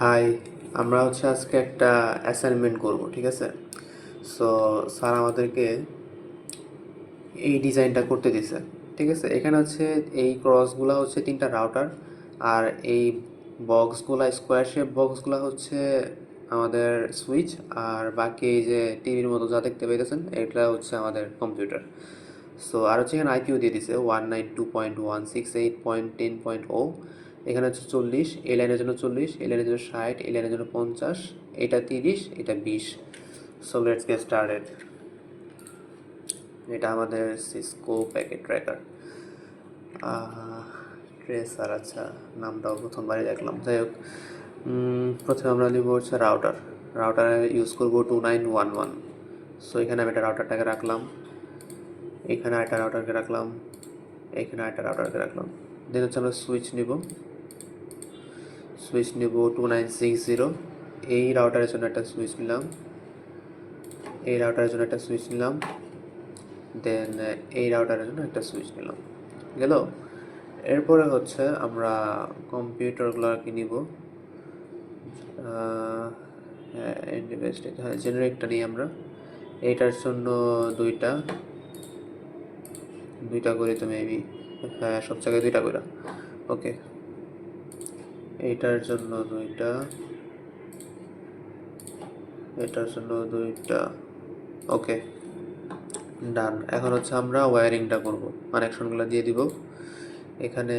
High, আমরা আজকে একটা অ্যাসাইনমেন্ট করব, ঠিক আছে? সো স্যার আমাদেরকে এই ডিজাইনটা করতে দিছে, ঠিক আছে? এখানে এই ক্রসগুলো তিনটা রাউটার, আর এই বক্সগুলা স্কোয়ার শেপ বক্সগুলো আমাদের সুইচ, আর বাকি এই যে টিভির মতো যা দেখতে পাইতেছেন এটা আমাদের কম্পিউটার। সো আর এখানে আইপিও দিয়ে দিছে 192.168.10.0। এখানে 40, এই লাইনের জন্য 40, এই লাইনের জন্য 60, এই লাইনের জন্য 50, এটা 30, এটা 20। So let's get started. এটা আমাদের সিসকো প্যাকেট ট্র্যাকার ট্রেসার। আচ্ছা, নামটাও প্রথমবারই দেখলাম। যাই হোক, প্রথমে আমরা নিব রাউটার। রাউটারে ইউজ করবো 2911। সো এখানে আমি একটা রাউটারটাকে রাখলাম, এখানে একটা রাউটারকে রাখলাম, এখানে একটা রাউটারকে রাখলাম। দেন আমরা সুইচ নিব 2960। এই রাউটারের জন্য একটা সুইচ নিলাম, এই রাউটারের জন্য একটা সুইচ নিলাম, দেন এই রাউটারের জন্য একটা সুইচ নিলাম। গেল। এরপরে আমরা কম্পিউটারগুলোকে নিব। হ্যাঁ, জেনারেটটা নিই আমরা। এইটার জন্য দুইটা দুইটা করে তো মেবি, হ্যাঁ সব জায়গায় দুইটা করে। ওকে, এইটার জন্য দুইটা, এটার জন্য দুইটা। ওকে, ডান। এখন আমরা ওয়্যারিংটা করব, কানেকশনগুলো দিয়ে দিব। এখানে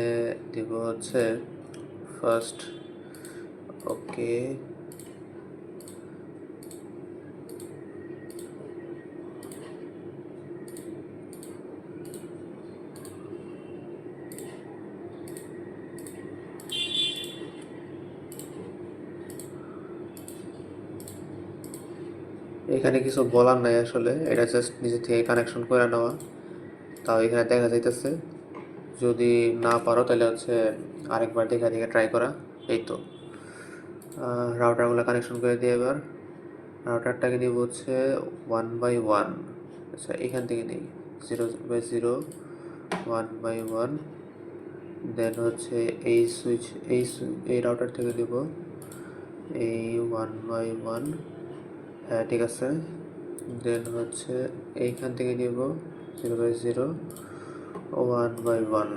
দিব ফার্স্ট। ওকে, এখানে কিছু বলার নাই আসলে, এটা জাস্ট নিজে থেকে কানেকশন করে নেওয়া। তাও এখানে দেখা যাইতেছে, যদি না পারো তাহলে আরেকবার দেখা দেখে ট্রাই করা। এই তো রাউটারগুলো কানেকশন করে দিয়ে এবার রাউটারটাকে নিব 1/1। আচ্ছা, এখান থেকে নিই 0/0, 1/1। দেন এই সুইচ, এই রাউটার থেকে নিব এই 1/1। হ্যাঁ ঠিক আছে। দেন এইখান থেকে নিব 0/0, 1/1।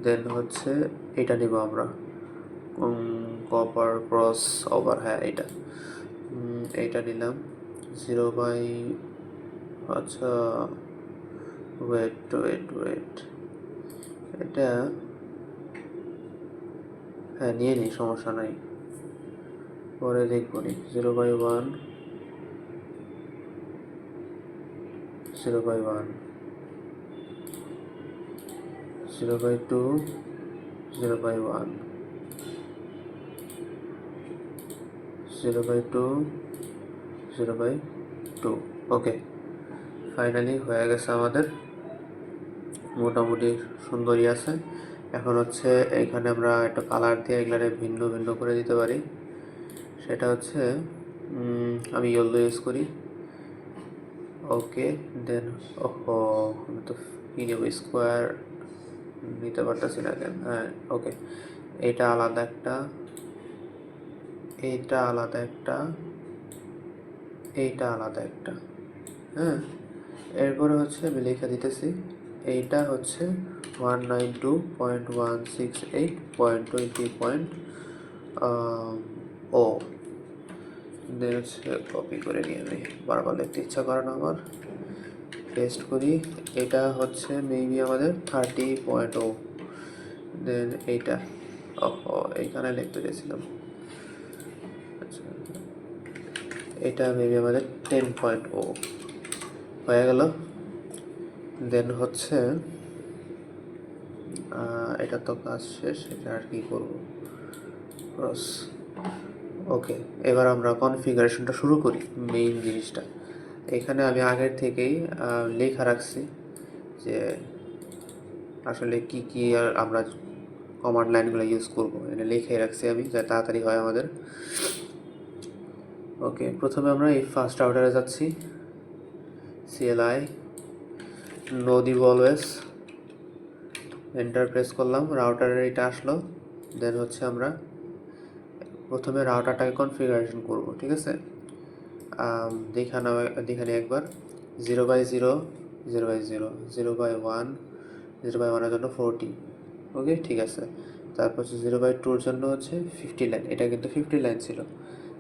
দেন এটা নিব আমরা, কপার ক্রস ওভার। হ্যাঁ এইটা নিলাম 0 বাই, আচ্ছা ওয়েট, এটা হ্যাঁ নিয়ে নিই, সমস্যা নাই, পরে দেখবো নি। 0/1, 0/1, 0/2, 0/1, 0/2, 0/2। ওকে, ফাইনালি হয়ে গেছে আমাদের, মোটামুটি সুন্দরই আছে। এখন এখানে আমরা একটা কালার দিয়ে এগুলারে ভিন্ন ভিন্ন করে দিতে পারি। সেটা আমি ইয়েলো ইউজ করি। ওকে, দেন ওহো, আমি তো কি নেব, স্কোয়ার নিতে পারতেছি না কেন? হ্যাঁ ওকে, এটা আলাদা একটা, এইটা আলাদা একটা, এইটা আলাদা একটা। হ্যাঁ, এরপরে আমি লিখে দিতেছি, এইটা 192.168.20.0। দেন কপি করে নিয়ে আমি, বারবার লিখতে ইচ্ছা করে না আমার, পেস্ট করি। এটা মেবি আমাদের 30.0। দেন এইটা, এইখানে লিখতে গেছিলাম। আচ্ছা, এটা মেবি আমাদের 10.0 হয়ে গেল। দেন এটা তো কাজ শেষ, এটা আর কি করবো, ক্রস। ওকে, এবার আমরা কনফিগারেশনটা শুরু করি। মেইন জিনিসটা এখানে আমি আগের থেকেই লেখা রাখছি যে আসলে কি কি আর আমরা কমান্ড লাইনগুলো ইউজ করবো, এটা লিখে রাখছি আমি, যাতে তাড়াতাড়ি হয় আমাদের। ওকে, প্রথমে আমরা এই ফার্স্ট রাউটারে যাচ্ছি, CLI নো দিব অলওয়েজ, এন্টার প্রেস করলাম, রাউটারের এটা আসলো। দেন আমরা প্রথমে রাউটারটাকে কনফিগারেশন করব, ঠিক আছে। দেখানে একবার 0/0, 0/0, 0/1, 0/1-এর জন্য 40, ওকে ঠিক আছে। তারপর হচ্ছে 0/2-র জন্য হচ্ছে 50 লাইন, এটা কিন্তু 50 লাইন ছিল,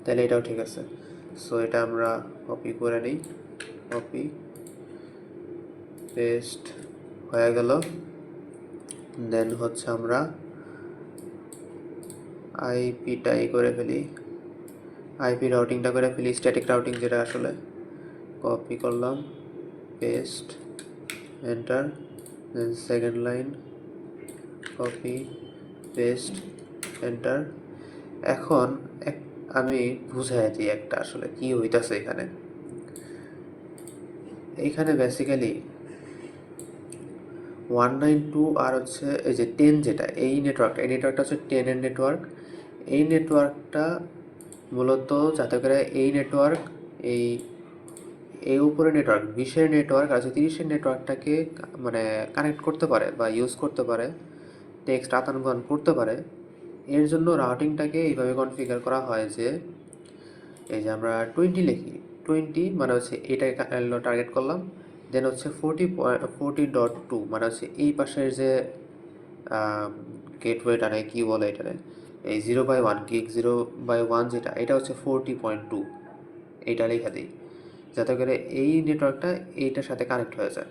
তাহলে এটাও ঠিক আছে। সো এটা আমরা কপি করে নিই, কপি পেস্ট হয়ে গেল। দেন হচ্ছে আমরা আইপিটাই করে ফেলি, আইপি রাউটিংটা করে ফেলি, স্ট্যাটিক রাউটিং যেটা আসলে। কপি করলাম, paste, enter, then second line, copy paste, enter. এখন আমি বুঝাই দিই একটা আসলে কি হইতাছে এখানে। এইখানে বেসিক্যালি 192 আর হচ্ছে এই যে 10, যেটা এই নেটওয়ার্কটা হচ্ছে 10-এর নেটওয়ার্ক। এই নেটওয়ার্কটা মূলত যাতে করে এই নেটওয়ার্ক, এই এই উপরে নেটওয়ার্ক 20-এর নেটওয়ার্ক আর 30-এর নেটওয়ার্কটাকে মানে কানেক্ট করতে পারে বা ইউজ করতে পারে, টেক্সট আদান প্রদান করতে পারে। এর জন্য রাউটিংটাকে এইভাবে কনফিগার করা হয় যে এই যে আমরা 20 লিখি, 20 মানে হচ্ছে এটাকে টার্গেট করলাম। দেন হচ্ছে 40.2 মানে হচ্ছে এই পাশের যে গেটওয়েটা নেই, কী বলে এটারে, এই 0/1 গিগ 0/1 যেটা, এটা হচ্ছে 40.2, এইটা লেখা দিই যাতে করে এই নেটওয়ার্কটা এইটার সাথে কানেক্ট হয়ে যায়।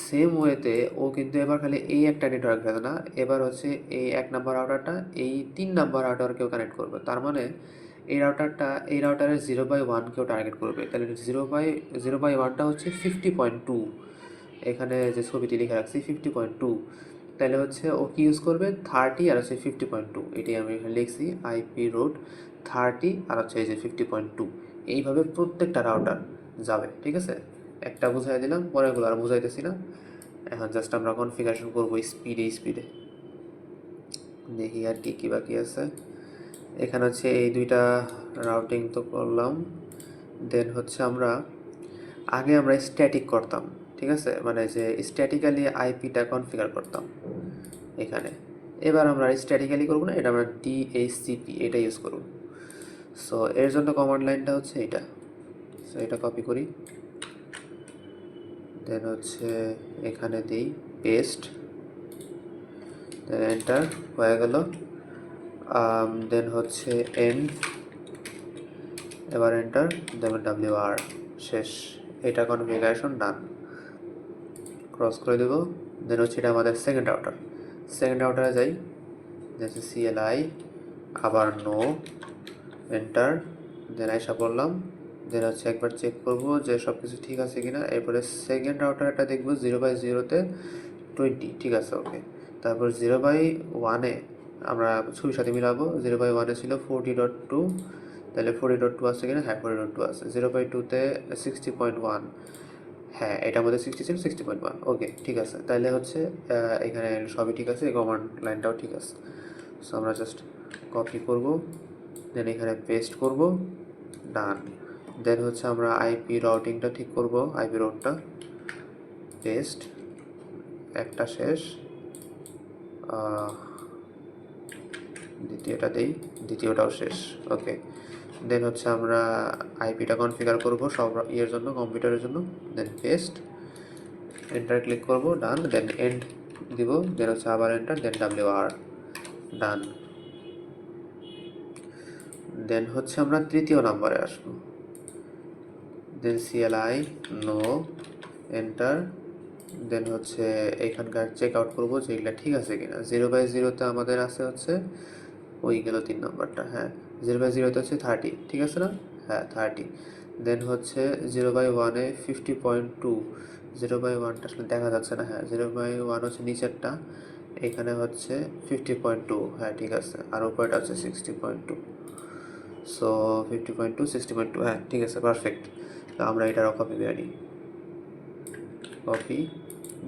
সেম ওয়েতে ও কিন্তু এবার খালি এই একটা নেটওয়ার্ক ভেবে না, এবার হচ্ছে এই 1 নাম্বার রাউটারটা এই 3 নাম্বার রাউটারকেও কানেক্ট করবে। তার মানে এই রাউটারের 0/1কেও টার্গেট করবে। তাহলে 0/1টা হচ্ছে 50.2, এখানে যে ছবিটি লিখে রাখছি 50.2। তাহলে হচ্ছে ও কি ইউজ করবে, 30 আর হচ্ছে 50.2, এটাই আমি এখানে লিখছি, আইপি রুট 30 আর হচ্ছে এই যে 50.2। এইভাবে প্রত্যেকটা রাউটার যাবে, ঠিক আছে। একটা বুঝাই দিলাম, পরেরগুলো আর বুঝাইতেছি না। এখন জাস্ট আমরা কনফিগারেশন করবো স্পিডে। দেখি আর কি বাকি আছে। এখানে হচ্ছে এই দুইটা রাউটিং তো করলাম। দেন হচ্ছে আগে আমরা স্ট্যাটিক করতাম, ঠিক আছে, মানে যে স্ট্যাটিক্যালি আইপিটা কনফিগার করতাম এখানে। এবার আমরা স্ট্যাটিক্যালি করবো না, এটা আমরা ডিএইচসিপি এটা ইউজ করব। সো এর জন্য কমান্ড লাইনটা হচ্ছে এটা। সো এটা কপি করি, দেন হচ্ছে এখানে দিই পেস্ট, দেন এন্টার হয়ে গেল। দেন হচ্ছে এন্ড, এবার এন্টার, দেন WR, শেষ। এটা কনফিগারেশন ডান, ক্রস করে দেবো। দেন হচ্ছে এটা আমাদের সেকেন্ড রাউটারে যাই, দেন CLI, আবার নো, এন্টার, দেন আইসা পড়লাম। দেন হচ্ছে একবার চেক করব যে সব কিছু ঠিক আছে কিনা। এরপরে সেকেন্ড রাউটারটা দেখবো 0/0-তে 20, ঠিক আছে, ওকে। তারপর 0/1-এ আমরা ছবির সাথে মিলাবো, 0/1-এ ছিল 40.2, তাহলে 40.2 আছে কিনা, হ্যাঁ 40.2 আছে। 0/2-তে 60.1, হ্যাঁ এটার মধ্যে 60 ছিল, 60.1, ওকে ঠিক আছে। তাহলে হচ্ছে এখানে সবই ঠিক আছে, এই কমান্ড লাইনটাও ঠিক আছে। সো আমরা জাস্ট কপি করব, দেন এখানে পেস্ট করব, ডান। দেন হচ্ছে আমরা আইপি রাউটিংটা ঠিক করব, আইপি রুটটা, পেস্ট, একটা শেষ, দ্বিতীয়টা দেই, দ্বিতীয়টাও শেষ, ওকে। দেন হচ্ছে আমরা আইপিটা কনফিগার করব সব ইয়ের জন্য, কম্পিউটারের জন্য। দেন পেস্ট, এন্টার ক্লিক করব, ডান। দেন এন্ড দিব, দেন হচ্ছে আবার এন্টার, দেন WR, ডান। দেন হচ্ছে আমরা তৃতীয় নাম্বারে আসবো, দেন CLI, নো, এন্টার। দেন হচ্ছে এখানকার চেক আউট করবো যে এগুলো ঠিক আছে কিনা। 0/0-তে আমাদের আছে হচ্ছে ওই গেল 3 নাম্বারটা, হ্যাঁ 0/0-তে হচ্ছে 30, ঠিক আছে না, হ্যাঁ 30। দেন হচ্ছে 0/1-এ 50.2, 0/1টা আসলে দেখা যাচ্ছে না, হ্যাঁ 0/1 হচ্ছে নিচেরটা, এখানে হচ্ছে 50.2, হ্যাঁ ঠিক আছে। আর উপরটা হচ্ছে 60.2। সো 50.2, 60.2, হ্যাঁ ঠিক আছে, পারফেক্ট। তো আমরা এটারও কপি করে নিই, কপি,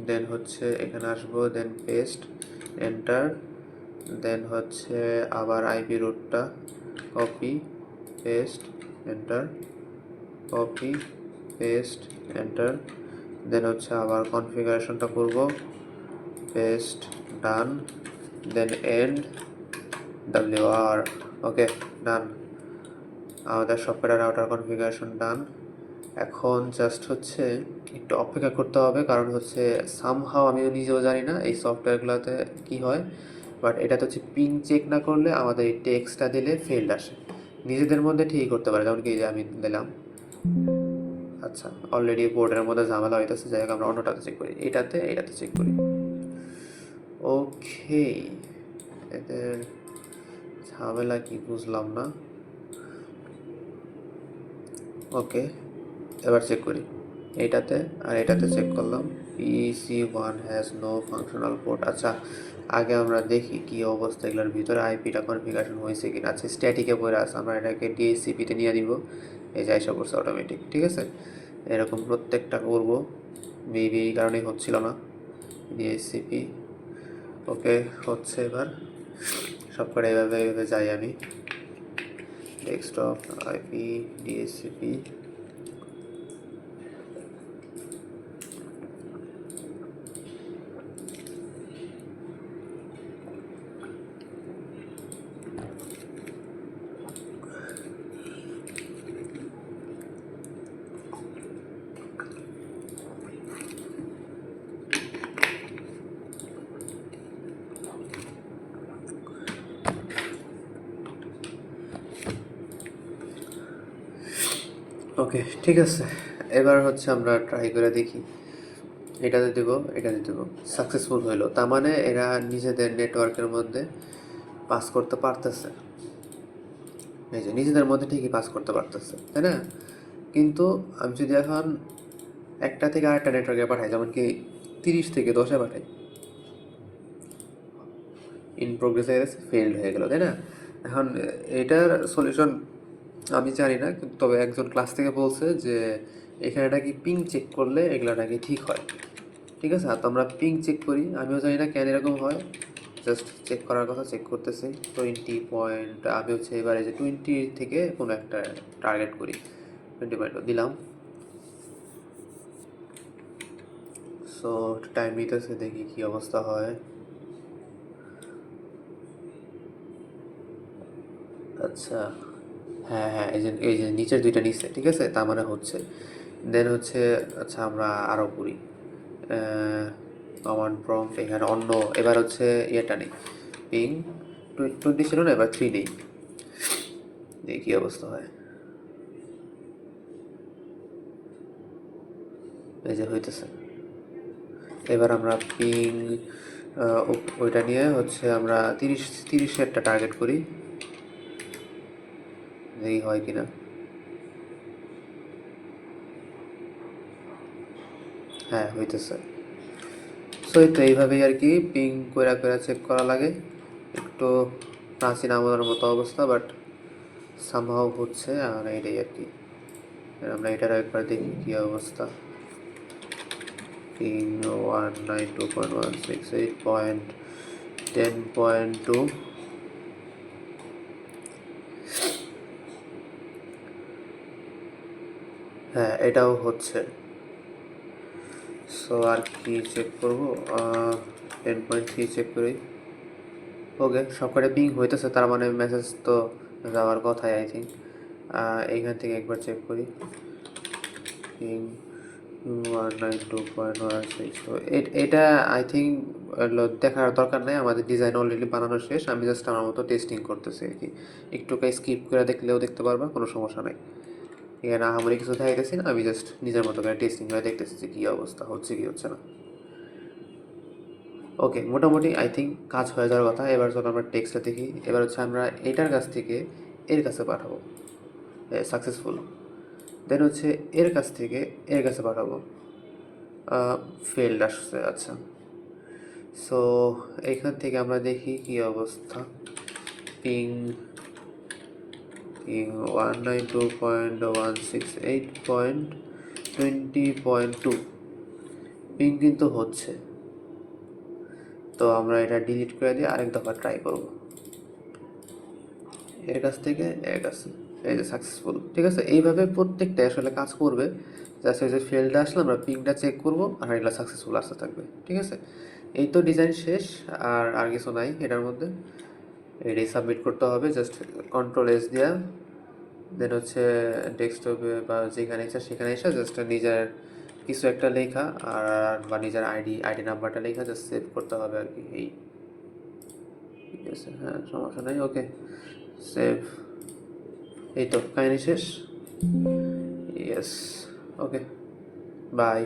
দেন হচ্ছে এখানে আসবো, দেন পেস্ট, এন্টার। দেন হচ্ছে আবার আইপি রুটটা, copy, paste, enter, copy, paste, enter. Then হচ্ছে আবার কনফিগারেশনটা করব, paste, done. Then end, WR। Okay, done. আমাদের সফটওয়্যার রাউটার কনফিগারেশন ডান। এখন জাস্ট হচ্ছে একটু অপেক্ষা করতে হবে, কারণ হচ্ছে সামহাও আমিও নিজেও জানি না এই সফটওয়্যারগুলোতে কি হয়, বাট এটাতে হচ্ছে পিং চেক না করলে আমাদের এই টেক্সটটা দিলে ফেল্ড আসে। নিজেদের মধ্যে ঠিক করতে পারে, যেমন কি এই যে আমি দিলাম। আচ্ছা, অলরেডি বোর্ডের মধ্যে ঝামেলা হইতেছে, যাই হোক আমরা অন্যটাতে চেক করি, এটাতে চেক করি। ওকে, এদের ঝামেলা কি বুঝলাম না। ওকে, এবার চেক করি এইটাতে, আর এটাতে চেক করলাম। PC1 has no functional port. আচ্ছা, আগে আমরা দেখি কি অবস্থা এগুলোর ভিতরে, আইপিটা কনফিগারেশন হয়েছে কিনা। আচ্ছা, স্ট্যাটিকে পড়ে আছে, আমরা এটাকে DHCP-তে নিয়ে দিব। এই যে এসব করছে অটোমেটিক, ঠিক আছে। এরকম প্রত্যেকটা করবো, মেবি এই কারণেই হচ্ছিল না। DHCP ওকে হচ্ছে, এবার সব করে এইভাবে এইভাবে যাই আমি। Desktop IP DHCP। ওকে, ঠিক আছে। এবার হচ্ছে আমরা ট্রাই করে দেখি, এটাতে দেবো, সাকসেসফুল হইলো, তার মানে এরা নিজেদের নেটওয়ার্কের মধ্যে পাস করতে পারতেছে। এই যে নিজেদের মধ্যে ঠিকই পাস করতে পারতেছে, তাই না? কিন্তু আমি যদি এখন একটা থেকে আরেকটা নেটওয়ার্কে পাঠাই, যেমন কি 30 থেকে 10-এ পাঠাই, ইন প্রোগ্রেস হয়ে গেছে, ফেলড হয়ে গেল, তাই না? এখন এটার সলিউশন আমি জানি না, কিন্তু তবে একজন ক্লাস থেকে বলছে যে এখানে নাকি পিং চেক করলে এগুলো নাকি ঠিক হয়। ঠিক আছে, তো আমরা পিং চেক করি, আমিও জানি না কেন এরকম হয়, জাস্ট চেক করার কথা, চেক করতেছি। 20 পয়েন্ট, আমি হচ্ছে এবারে যে 20 থেকে কোনো একটা টার্গেট করি, 20 পয়েন্ট দিলাম। সো টাইম নিতেছে, দেখি কী অবস্থা হয়। আচ্ছা, হ্যাঁ হ্যাঁ, এই যে নিচের দুইটা নিচে, ঠিক আছে, তার মানে হচ্ছে। দেন হচ্ছে, আচ্ছা আমরা আরও করি, কমান্ড প্রম্পট এখানে অন্য, এবার হচ্ছে ইয়েটা নেই, পিং 20 ছিল না, এবার 3 নেই, দেখি কী অবস্থা হয়। এই যে হইতেছে। এবার আমরা পিং ওইটা নিয়ে হচ্ছে আমরা 30-30-এরটা টার্গেট করি, দেখি হয় কিনা। হ্যাঁ, হইতেছে। সো এই তো এইভাবেই আর কি পিং করে করে চেক করা লাগে। একটু নাচি নামানোর মতো অবস্থা, বাট সামহাও হচ্ছে, আর এটাই আর কি। আমরা এটার একবার দেখি কী অবস্থা। পিং 192.168.10.2। হ্যাঁ, এটাও হচ্ছে। সো আর কি চেক করবো, 10.3 চেক করি। ওকে, সবকটা পিং হইতেছে, তার মানে মেসেজ তো যাওয়ার কথাই আই থিঙ্ক। এইখান থেকে একবার চেক করি, পিং 192.16। তো এটা আই থিঙ্ক দেখার দরকার নেই, আমাদের ডিজাইন অলরেডি বানানো শেষ, আমি জাস্ট আমার মতো টেস্টিং করতেছি আর কি। একটু স্কিপ করে দেখলেও দেখতে পারবা, কোনো সমস্যা নেই। এখানে আমার কিছু দেখাইতেছি না, আমি জাস্ট নিজের মতো করে টেস্টিং করে দেখতেছি যে কী অবস্থা হচ্ছে কি হচ্ছে না। ওকে, মোটামুটি আই থিঙ্ক কাজ হয়ে যাওয়ার কথা। এবার যখন আমরা টেক্সটটা দেখি, এবার হচ্ছে আমরা এটার কাছ থেকে এর কাছে পাঠাবো, সাকসেসফুল। দেন হচ্ছে এর কাছ থেকে এর কাছে পাঠাবো, ফেল্ড আসছে। আচ্ছা, সো এইখান থেকে আমরা দেখি কি অবস্থা। পিং পিং 192.168.20.2 পিং কিন্তু হচ্ছে। তো আমরা এটা ডিলিট করে দিয়ে আরেক দফা ট্রাই করব, এর কাছ থেকে এর কাছে। এই যে সাকসেসফুল, ঠিক আছে। এইভাবে প্রত্যেকটা আসলে কাজ করবে। জাস্ট এই যে ফেলটা আসলে আমরা পিংটা চেক করব, আর এগুলো সাকসেসফুল আসতে থাকবে, ঠিক আছে। এই তো ডিজাইন শেষ, আর আর কিছু নাই এটার মধ্যে। এটাই সাবমিট করতে হবে। জাস্ট কন্ট্রোল এস দিয়া দেন হচ্ছে ডেস্কটপে বা যেখানে ইচ্ছা সেখানে এসে জাস্ট নিজের কিছু একটা লেখা আর বা নিজের আইডি নাম্বারটা লেখা জাস্ট সেভ করতে হবে আর কি। এই ঠিক আছে, হ্যাঁ সমস্যা নেই, ওকে সেভ। এই তো কাহিনী শেষ। Yes, okay, by.